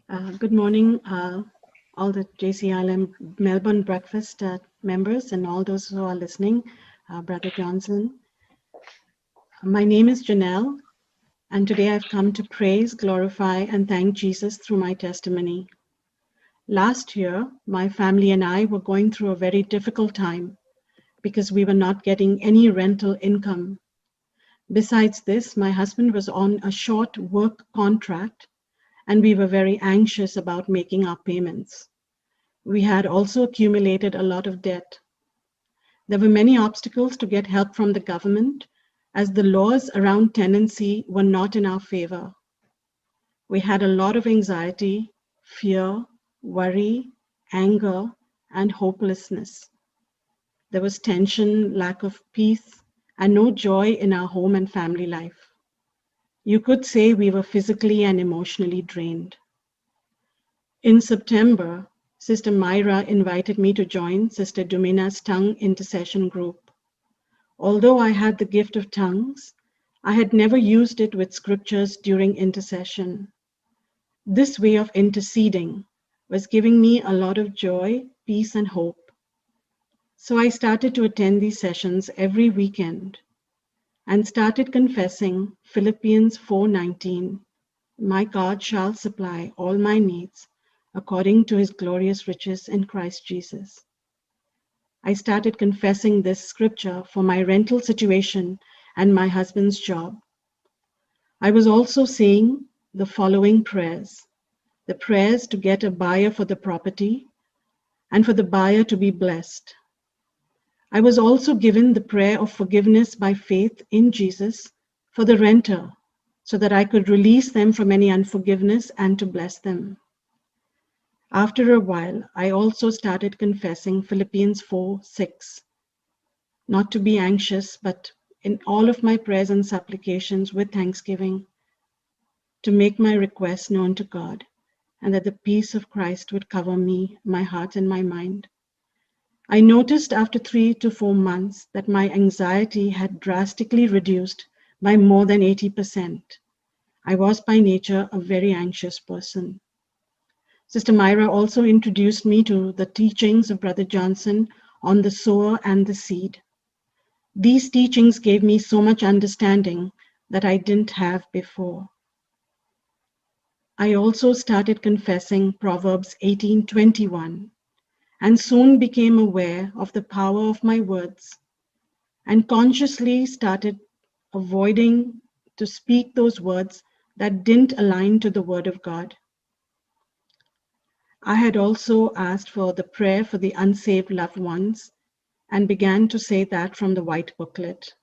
Good morning, all the JCILM Melbourne Breakfast members and all those who are listening, Brother Johnson. My name is Janelle, and today I've come to praise, glorify, and thank Jesus through my testimony. Last year, my family and I were going through a very difficult time because we were not getting any rental income. Besides this, my husband was on a short work contract, and we were very anxious about making our payments. We had also accumulated a lot of debt. There were many obstacles to get help from the government, as the laws around tenancy were not in our favor. We had a lot of anxiety, fear, worry, anger, and hopelessness. There was tension, lack of peace, and no joy in our home and family life. You could say we were physically and emotionally drained. In September, Sister Myra invited me to join Sister Domina's tongue intercession group. Although I had the gift of tongues, I had never used it with scriptures during intercession. This way of interceding was giving me a lot of joy, peace, and hope. So I started to attend these sessions every weekend and started confessing Philippians 4:19, "My God shall supply all my needs according to his glorious riches in Christ Jesus." I started confessing this scripture for my rental situation and my husband's job. I was also saying the following prayers: the prayers to get a buyer for the property and for the buyer to be blessed. I was also given the prayer of forgiveness by faith in Jesus for the renter, so that I could release them from any unforgiveness and to bless them. After a while, I also started confessing Philippians 4:6, not to be anxious, but in all of my prayers and supplications with thanksgiving, to make my requests known to God, and that the peace of Christ would cover me, my heart, and my mind. I noticed after 3 to 4 months that my anxiety had drastically reduced by more than 80%. I was by nature a very anxious person. Sister Myra also introduced me to the teachings of Brother Johnson on the sower and the seed. These teachings gave me so much understanding that I didn't have before. I also started confessing Proverbs 18:21 and soon became aware of the power of my words and consciously started avoiding to speak those words that didn't align to the Word of God. I had also asked for the prayer for the unsaved loved ones and began to say that from the white booklet.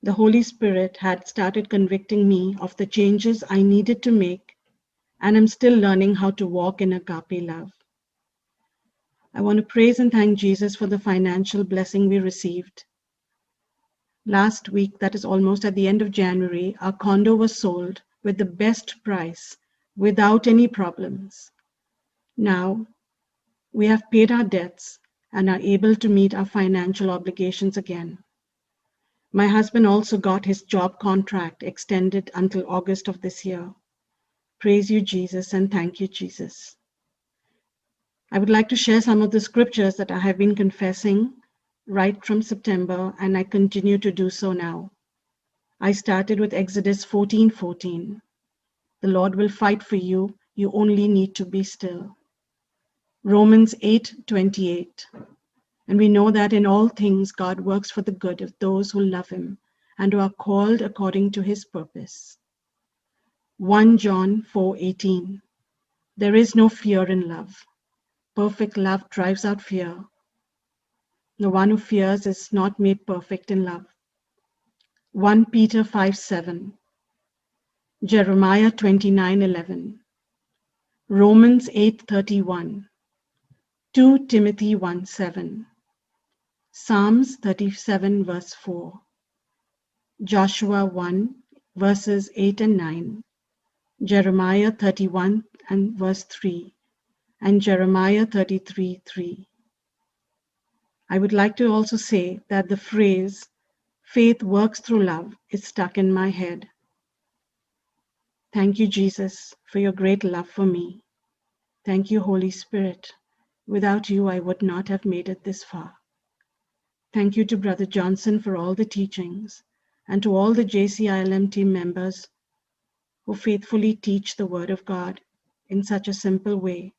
The Holy Spirit had started convicting me of the changes I needed to make, and I'm still learning how to walk in agape love. I want to praise and thank Jesus for the financial blessing we received. Last week, that is almost at the end of January, our condo was sold with the best price without any problems. Now, we have paid our debts and are able to meet our financial obligations again. My husband also got his job contract extended until August of this year. Praise you, Jesus, and thank you, Jesus. I would like to share some of the scriptures that I have been confessing right from September, and I continue to do so now. I started with Exodus 14:14. The Lord will fight for you. You only need to be still. Romans 8:28. And we know that in all things God works for the good of those who love him and who are called according to his purpose. 1 John 4:18. There is no fear in love. Perfect love drives out fear. The one who fears is not made perfect in love. 1 Peter 5:7. Jeremiah 29:11. Romans 8:31. 2 Timothy 1:7. Psalms 37 verse 4. Joshua 1 verses 8 and 9. Jeremiah 31 and verse 3. And Jeremiah 33:3. I would like to also say that the phrase, faith works through love, is stuck in my head. Thank you, Jesus, for your great love for me. Thank you, Holy Spirit. Without you, I would not have made it this far. Thank you to Brother Johnson for all the teachings, and to all the JCILM team members who faithfully teach the Word of God in such a simple way.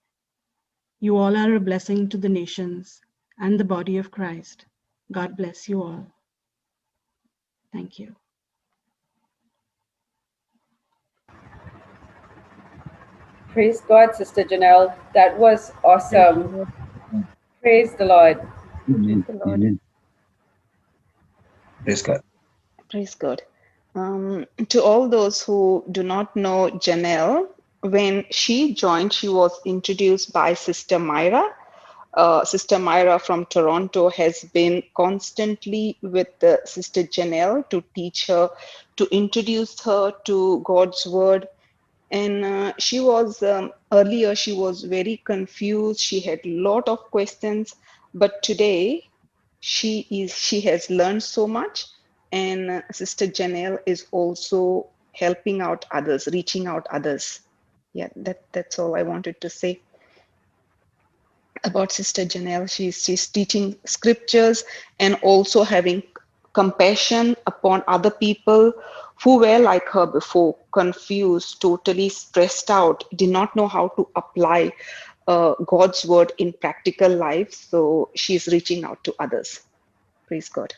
You all are a blessing to the nations and the body of Christ. God bless you all. Thank you. Praise God, Sister Janelle. That was awesome. Praise the Lord. Amen. Praise the Lord. Amen. Praise God. Praise God. To all those who do not know Janelle, when she joined, she was introduced by Sister Myra. Sister Myra from Toronto has been constantly with Sister Janelle to teach her, to introduce her to God's word. And she was earlier, she was very confused. She had a lot of questions, but today she has learned so much. And Sister Janelle is also helping out others, reaching out others. Yeah, that's all I wanted to say about Sister Janelle. She's teaching scriptures and also having compassion upon other people who were like her before, confused, totally stressed out, did not know how to apply God's word in practical life. So she's reaching out to others. Praise God.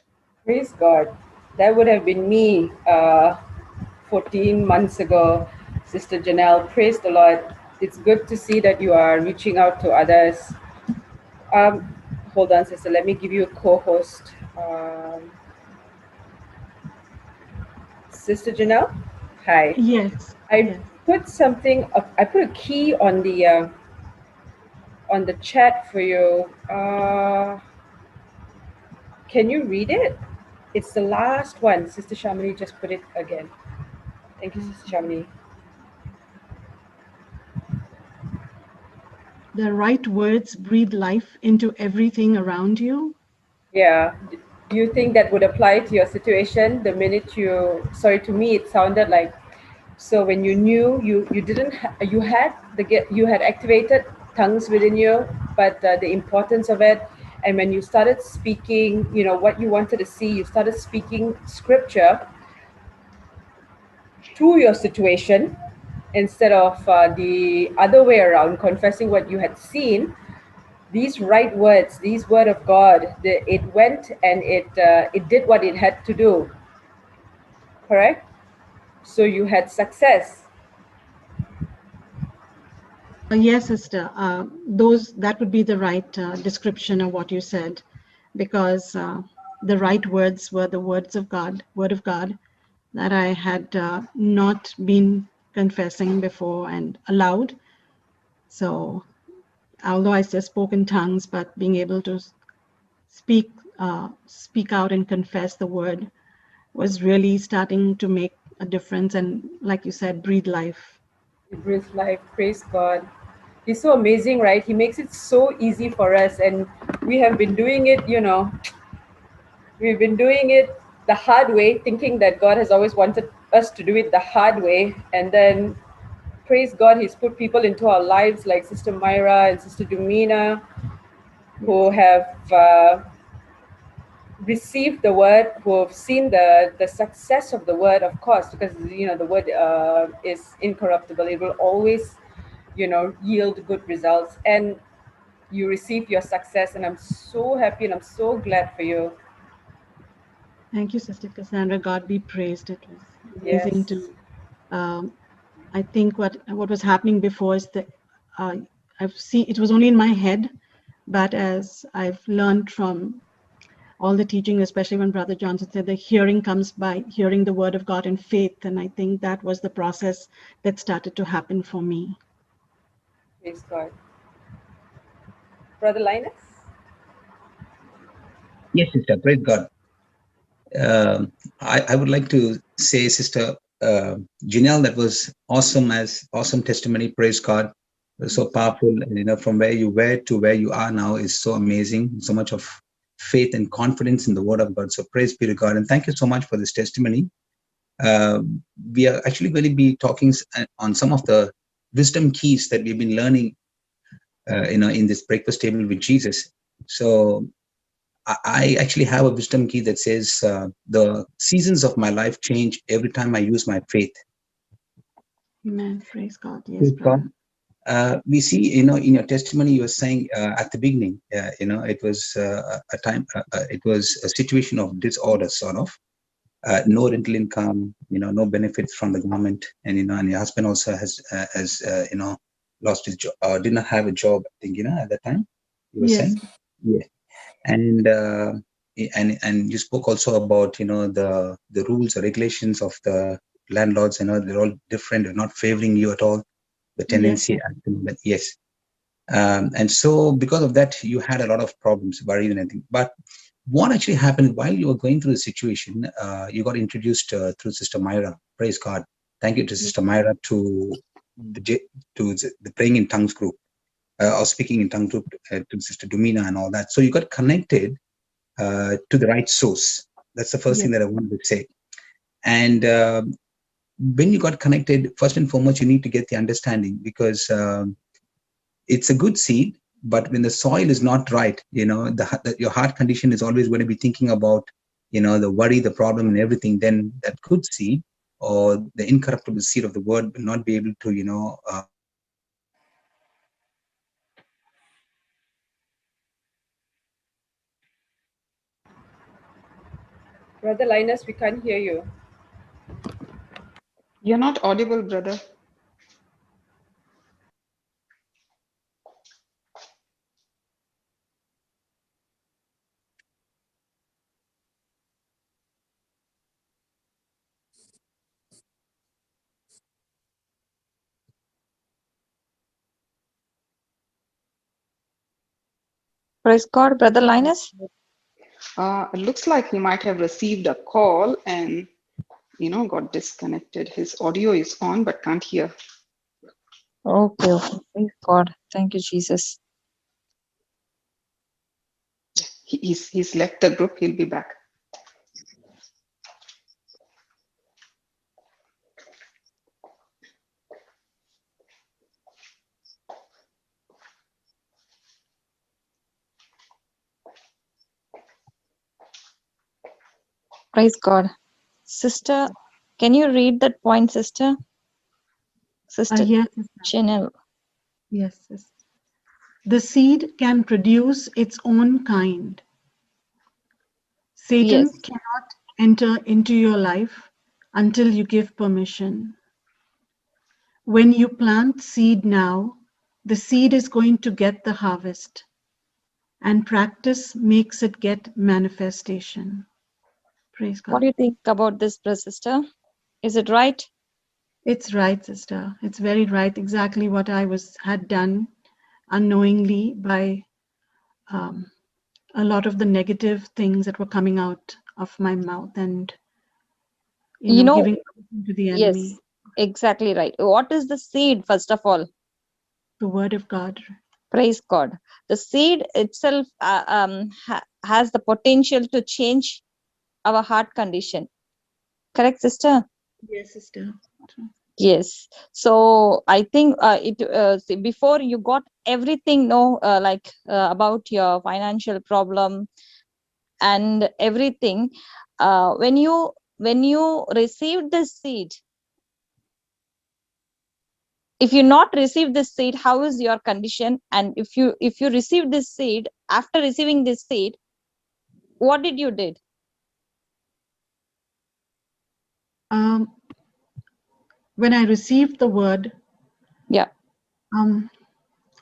Praise God. That would have been me 14 months ago, Sister Janelle. Praise the Lord. It's good to see that you are reaching out to others. Hold on, sister. Let me give you a co-host. Sister Janelle, hi. Yes. I Yes. put something. I put a key on the chat for you. Can you read it? It's the last one. Sister Shamini just put it again. Thank you, Sister Shamini. The right words breathe life into everything around you. Yeah. Do you think that would apply to your situation? The minute you, sorry, to me it sounded like, so when you knew you didn't you had activated tongues within you, but the importance of it, and when you started speaking, what you wanted to see, you started speaking scripture to your situation instead of the other way around, confessing what you had seen. These right words, these word of God, it went and it did what it had to do. Correct? So you had success. Yes, sister. That would be the right description of what you said, because the right words were the words of God, word of God, that I had not been confessing before and aloud. So, although I still spoke in tongues, but being able to speak out and confess the word was really starting to make a difference, and like you said, breathe life. It breathes life. Praise God. He's so amazing, right? He makes it so easy for us, and we have been doing it, we've been doing it the hard way, thinking that God has always wanted us to do it the hard way. And then, praise God, He's put people into our lives like Sister Myra and Sister Dumina, who have received the word, who have seen the success of the word, of course, because the word is incorruptible. It will always yield good results, and you receive your success, and I'm so happy and I'm so glad for you. Thank you, Sister Cassandra. God be praised. It was amazing Yes. to. I think what was happening before is that I've seen it was only in my head, but as I've learned from all the teaching, especially when Brother Johnson said the hearing comes by hearing the word of God in faith, and I think that was the process that started to happen for me. Praise God. Brother Linus? Yes, sister. Praise God. I would like to say, Sister Janelle, that was awesome testimony. Praise God. It was so powerful. And, from where you were to where you are now is so amazing. So much of faith and confidence in the word of God. So praise be to God. And thank you so much for this testimony. We are actually going to be talking on some of the wisdom keys that we've been learning in this breakfast table with Jesus. So I actually have a wisdom key that says the seasons of my life change every time I use my faith. Amen. Praise God. Yes, Praise God. brother. We see, in your testimony, you were saying at the beginning, it was a time, it was a situation of disorder, sort of. No rental income, no benefits from the government, and your husband also has lost his job, did not have a job, I think, at that time, you were Yes. saying. Yeah. And you spoke also about, the rules or regulations of the landlords, they're all different, they're not favoring you at all, the tendency. Yes. And so because of that, you had a lot of problems, worries and anything. But what actually happened while you were going through the situation, you got introduced through Sister Myra. Praise God. Thank you to Sister Myra to the praying in tongues group, or speaking in tongues group, to Sister Dumina and all that. So you got connected to the right source. That's the first thing that I wanted to say. And when you got connected, first and foremost, you need to get the understanding, because it's a good seed, but when the soil is not right, your heart condition is always going to be thinking about, the worry, the problem and everything. Then that good seed, or the incorruptible seed of the word, will not be able to, Brother Linus, we can't hear you. You're not audible, brother. Praise God, Brother Linus. It looks like he might have received a call and, got disconnected. His audio is on, but can't hear. Okay. Praise God. Thank you, Jesus. He's left the group. He'll be back. Praise God. Sister, can you read that point, Sister? Sister Yes. Janelle. Yes. The seed can produce its own kind. Satan Yes. cannot enter into your life until you give permission. When you plant seed now, the seed is going to get the harvest, and practice makes it get manifestation. Praise God. What do you think about this, Sister? Is it right? It's right, sister. It's very right. Exactly what I had done unknowingly by a lot of the negative things that were coming out of my mouth, and giving to the enemy. Yes, exactly right. What is the seed, first of all? The word of God. Praise God. The seed itself has the potential to change our heart condition. Correct, sister? Yes, sister. Yes. So I think before you got everything, about your financial problem and everything, when you received the seed, if you not receive this seed, how is your condition? And if you receive this seed, after receiving this seed, what did you did? When I received the word, Yeah.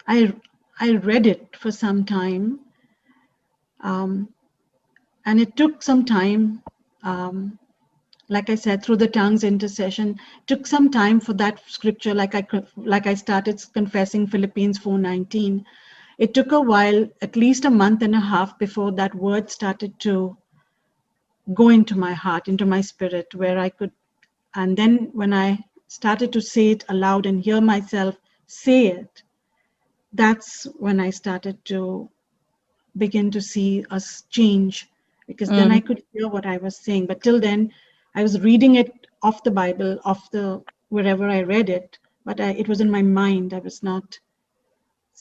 I read it for some time, and it took some time. Like I said, through the tongues intercession, took some time for that scripture. Like I started confessing Philippians 4:19. It took a while, at least a month and a half, before that word started to go into my heart, into my spirit, where I could. And then when I started to say it aloud and hear myself say it, that's when I started to begin to see us change, because then I could hear what I was saying. But till then, I was reading it off the Bible, off the wherever I read it, but it was in my mind. I was not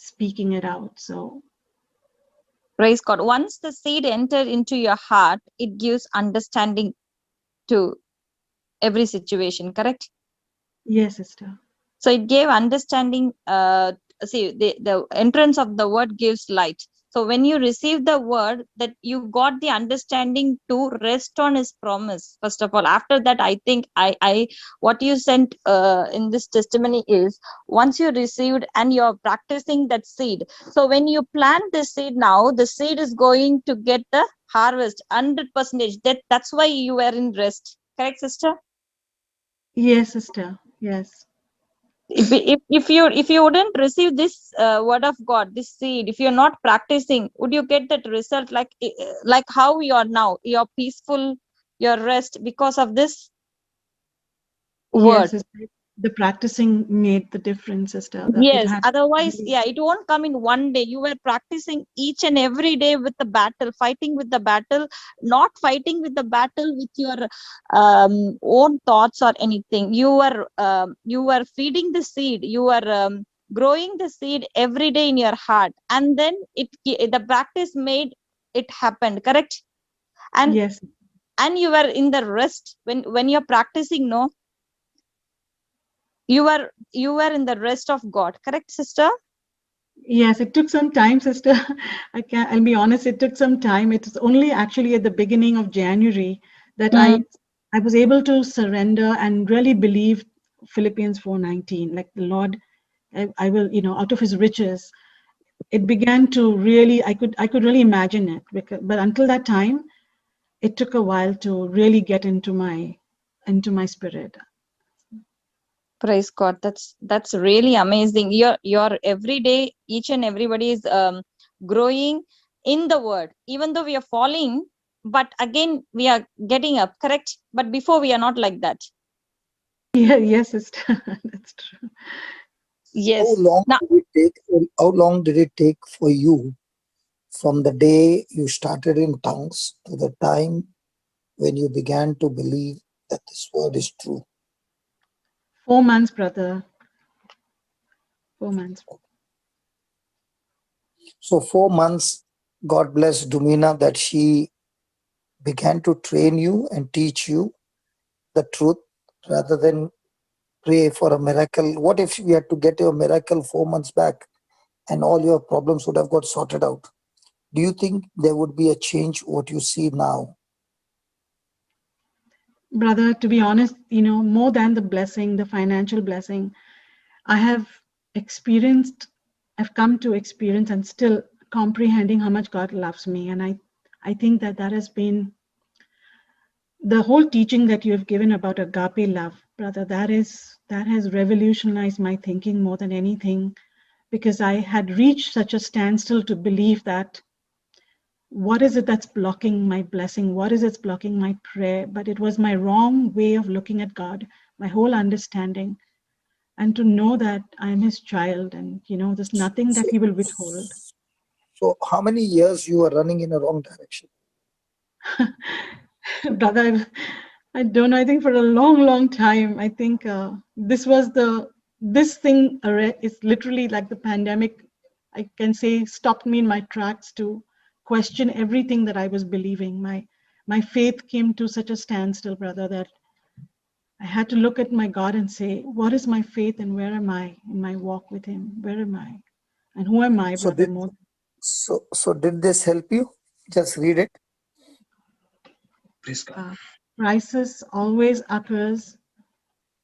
speaking it out. So Praise God. Once the seed entered into your heart, it gives understanding to every situation, correct? yes, sister. So it gave understanding. See, the entrance of the word gives light. So when you receive the word, that you got the understanding to rest on his promise. First of all, after that, I think I what you sent in this testimony is, once you received and you're practicing that seed. So when you plant the seed now, the seed is going to get the harvest 100%. That's why you were in rest. Correct, sister? Yes, sister. Yes. If you wouldn't receive this word of God, this seed, if you're not practicing, would you get that result like how you are now? You're peaceful, you're rest because of this word. Yes, sister. The practicing made the difference, sister. That it Yes, had otherwise, really, yeah, it won't come in one day. You were practicing each and every day with the battle, fighting with the battle, not fighting with the battle with your own thoughts or anything. You were feeding the seed. You were growing the seed every day in your heart, and then the practice made it happen. Correct? And yes. you were in the rest when you're practicing. No, you were in the rest of God. Correct, sister? Yes, it took some time, sister. I'll be honest, it took some time. It was only actually at the beginning of January that Mm. I was able to surrender and really believe Philippians 4:19, like the Lord, I will, out of his riches. It began to really, I could really imagine it, but until that time, it took a while to really get into my spirit. Praise God. That's really amazing. Your every day, each and everybody is growing in the word. Even though we are falling, but again we are getting up, correct? But before we are not like that. Yeah, yes, sister. That's true. Yes. How long Now, did it take? How long did it take for you from the day you started in tongues to the time when you began to believe that this word is true? 4 months, brother. 4 months. So 4 months, God bless Dumina that she began to train you and teach you the truth rather than pray for a miracle. What if we had to get you a miracle 4 months back and all your problems would have got sorted out? Do you think there would be a change what you see now? Brother, to be honest, more than the blessing, the financial blessing, I have I've come to experience and still comprehending how much God loves me. And I think that has been the whole teaching that you have given about agape love, brother. That has revolutionized my thinking more than anything, because I had reached such a standstill to believe that what is it that's blocking my blessing? What is it blocking my prayer? But it was my wrong way of looking at God, my whole understanding. And to know that I'm his child and, there's nothing that he will withhold. So how many years you were running in a wrong direction? Brother, I don't know. I think for a long, long time, I think this thing is literally like the pandemic. I can say stopped me in my tracks to question everything that I was believing. My faith came to such a standstill, brother, that I had to look at my God and say, what is my faith and where am I in my walk with him? Where am I? And who am I, So brother? did this help you? Just read it. Praise God. Crisis always occurs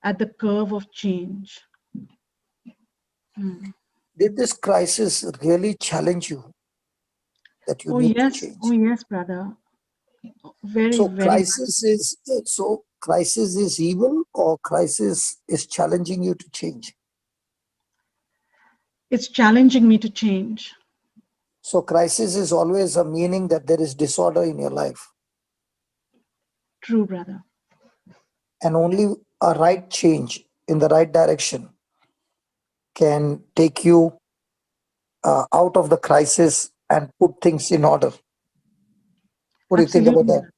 at the curve of change. Did this crisis really challenge you that you need to change? Oh yes, brother. Very, So very. crisis is evil, or crisis is challenging you to change? It's challenging me to change. So crisis is always a meaning that there is disorder in your life. True, brother. And only a right change in the right direction can take you out of the crisis and put things in order. What do you think about Absolutely. that?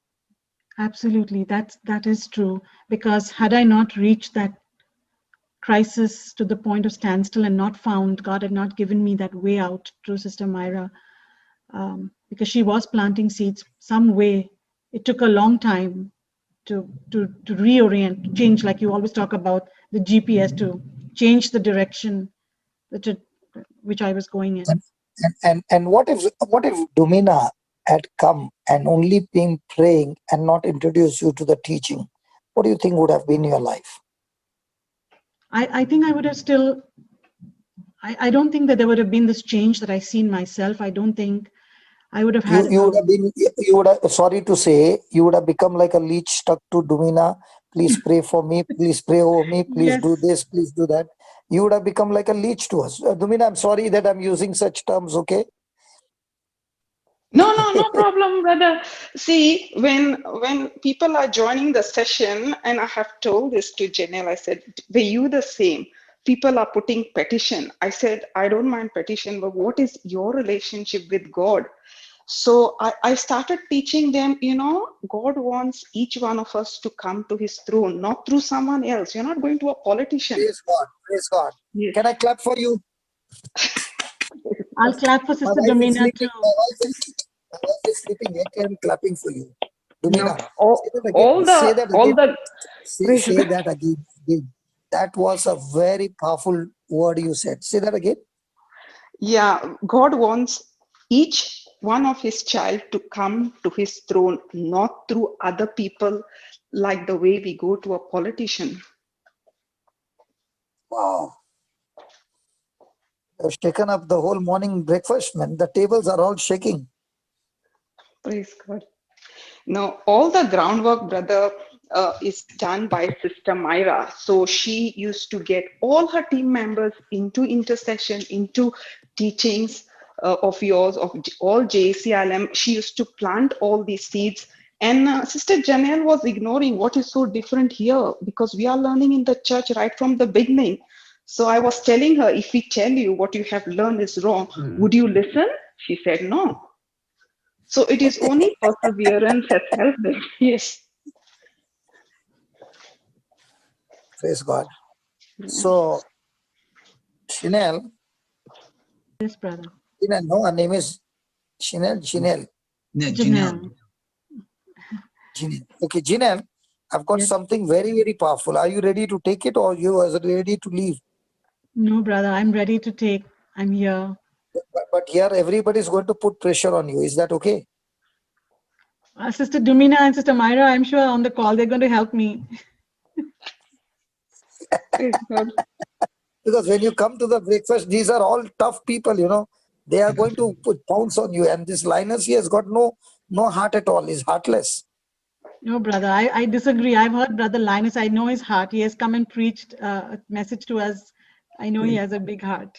Absolutely. That is true. Because had I not reached that crisis to the point of standstill and not found, God had not given me that way out through Sister Myra, because she was planting seeds some way. It took a long time to reorient, change, like you always talk about the GPS, to change the direction which I was going in. And what if Domina had come and only been praying and not introduced you to the teaching? What do you think would have been your life? I think I would have still, I don't think that there would have been this change that I see in myself. I don't think I would have had. You would have been, you would have, sorry to say, you would have become like a leech stuck to Domina. Please pray for me. Please pray over me. Please Yes. do this. Please do that. You would have become like a leech to us. Domina, I'm sorry that I'm using such terms, okay? No problem, brother. See, when people are joining the session, and I have told this to Janelle, I said, were you the same? People are putting petition. I said, I don't mind petition, but what is your relationship with God? So I started teaching them, God wants each one of us to come to his throne, not through someone else. You're not going to a politician. Praise God. Praise God. Yes. Can I clap for you? I'll clap for Sister My wife is Domina sleeping. too. My wife is sleeping. Yet I'm clapping for you. Domina, No, say that again. Say that again. Say that again. That was a very powerful word you said. Say that again. Yeah, God wants each one of his child to come to his throne, not through other people, like the way we go to a politician. Wow. You've taken up the whole morning breakfast, man. The tables are all shaking. Praise God. Now, all the groundwork, brother, is done by Sister Myra. So she used to get all her team members into intercession, into teachings of yours, of all JCILM. She used to plant all these seeds. And Sister Janelle was ignoring what is so different here, because we are learning in the church right from the beginning. So I was telling her, if we tell you what you have learned is wrong, would you listen? She said, no. So it is only perseverance has helped them. Yes. Praise God. So, Janelle, Yes, brother. no, her name is Janelle. Yeah, Janelle. Janelle. Okay, Janelle, I've got Yes. something very, very powerful. Are you ready to take it, or you are ready to leave? No, brother, I'm ready to take. I'm here. But here, everybody is going to put pressure on you. Is that okay? Sister Domina and Sister Myra, I'm sure on the call, they're going to help me. Because when you come to the breakfast, these are all tough people, They are going to put pounce on you. And this Linus, he has got no heart at all. He's heartless. No, brother, I disagree. I've heard Brother Linus. I know his heart. He has come and preached a message to us. I know he has a big heart.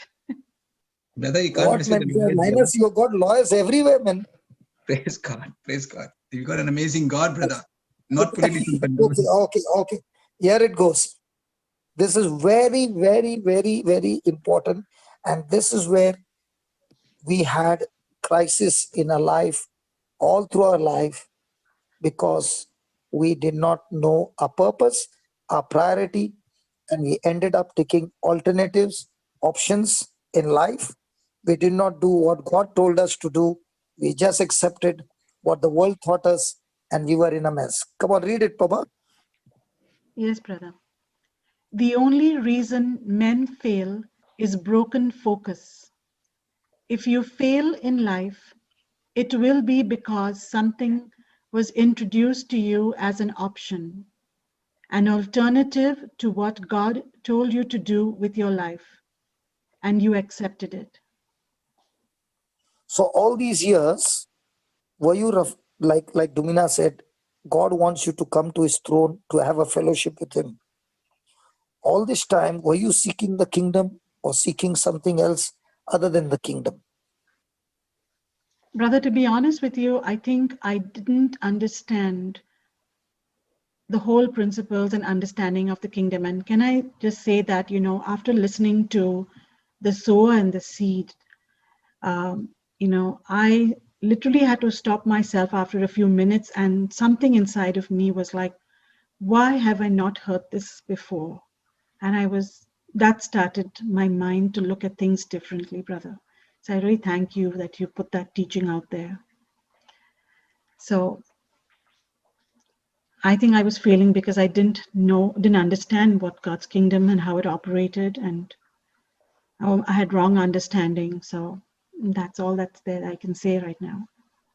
Brother, you can't What, mess with man? the lawyers, Linus, you got lawyers everywhere, man. Praise God. Praise God. You got an amazing God, brother. Not politicians, but Okay. Here it goes. This is very, very, very, very important. And this is where we had crisis in our life, all through our life, because we did not know our purpose, our priority, and we ended up taking alternatives, options in life. We did not do what God told us to do. We just accepted what the world taught us, and we were in a mess. Come on, read it, Papa. Yes, brother. The only reason men fail is broken focus. If you fail in life, it will be because something was introduced to you as an option, an alternative to what God told you to do with your life, and you accepted it. So all these years, were you rough, like Domina said, God wants you to come to his throne to have a fellowship with him. All this time, were you seeking the kingdom or seeking something else other than the kingdom? Brother, to be honest with you, I think I didn't understand the whole principles and understanding of the kingdom. And can I just say that, after listening to the sower and the seed, I literally had to stop myself after a few minutes, and something inside of me was like, why have I not heard this before? And I was that started my mind to look at things differently, brother. So I really thank you that you put that teaching out there. So I think I was failing because I didn't understand what God's kingdom and how it operated, and I had wrong understanding. So that's all that's there I can say right now.